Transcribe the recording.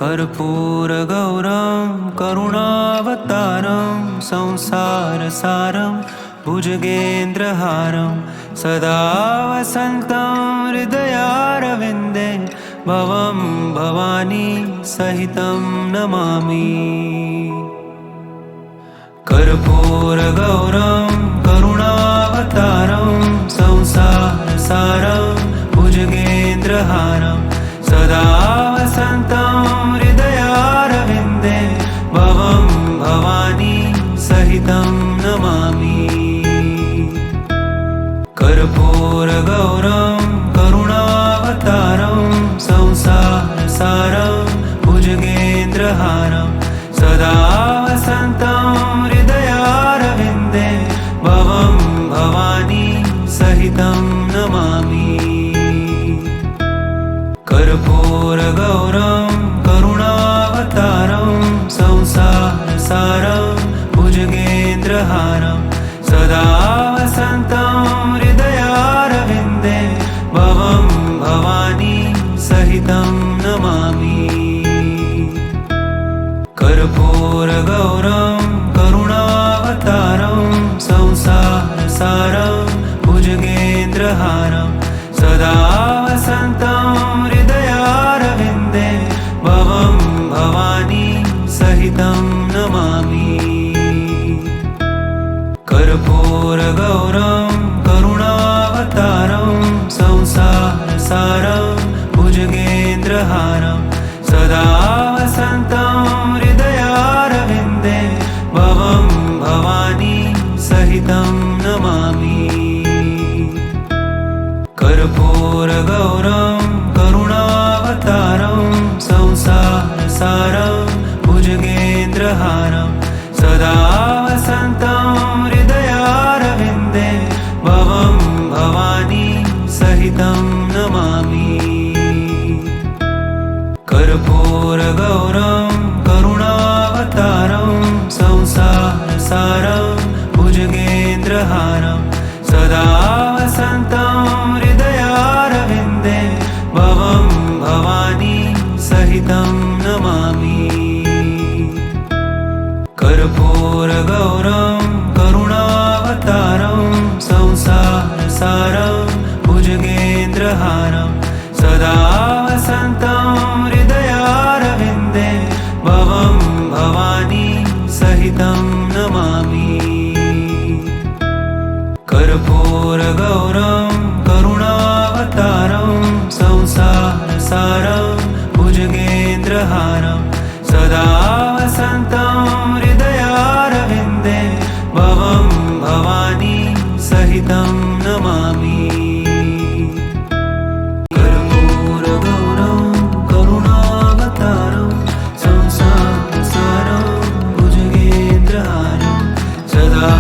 कर्पूरगौरं करुणावतारं संसारसारं भुजगेन्द्रहारं सदा वसन्तं हृदयारविन्दे भवं भवानी सहितं नमामि। कर्पूरगौरं करुणावतारं संसारसारं भुजगेन्द्रहारं सदा वसन्तं हृदयारविन्दे भवं भवानी सहितं नमामि। कर्पूरगौरं करुणावतारं संसारसारं भुजगेन्द्रहारं सदा वसन्तं हृदयारविन्दे भवं भवानी सहितं नमामि। कर्पूरगौरं करुणावतारं संसारसारं भुजगेन्द्रहारं सदा वसन्तं हृदयारविन्दे भवं भवानी सहितं नमामि। कर्पूरगौरं करुणावतारं संसारसारं भुजगेन्द्रहारं सदा वसन्तं हृदयारविन्दे भवं भवानी सहितं नमामि। कर्पूरगौरं करुणावतारं संसारसारं भुजगेन्द्रहारं सदा वसन्तं हृदयारविन्दे भवं भवानी सहितं नमामि। कर्पूरगौरं करुणावतारं संसारसारं भुजगेन्द्रहारं सदा वसन्तं हृदयारविन्दे भवं भवानी सहितं नमामि। कर्पूरगौरं करुणावतारं संसारसारं भुजगेन्द्रहारं सदा वसन्तं हृदयारविन्दे भवं भवानी सहितं नमामि। कर्पूरगौरं करुणावतारं संसारसारं भुजगेन्द्रहारं सदा वसन्तं हृदयारविन्दे भवं भवानी सहितं नमामि। कर्पूरगौरं करुणावतारं संसारसारं भुजगेन्द्रहारं सदा वसन्तं हृदयारविन्दे भवं भवानी सहितं नमामि। कर्पूरगौरं करुणावतारं संसारसारं भुजगेन्द्रहारं सदा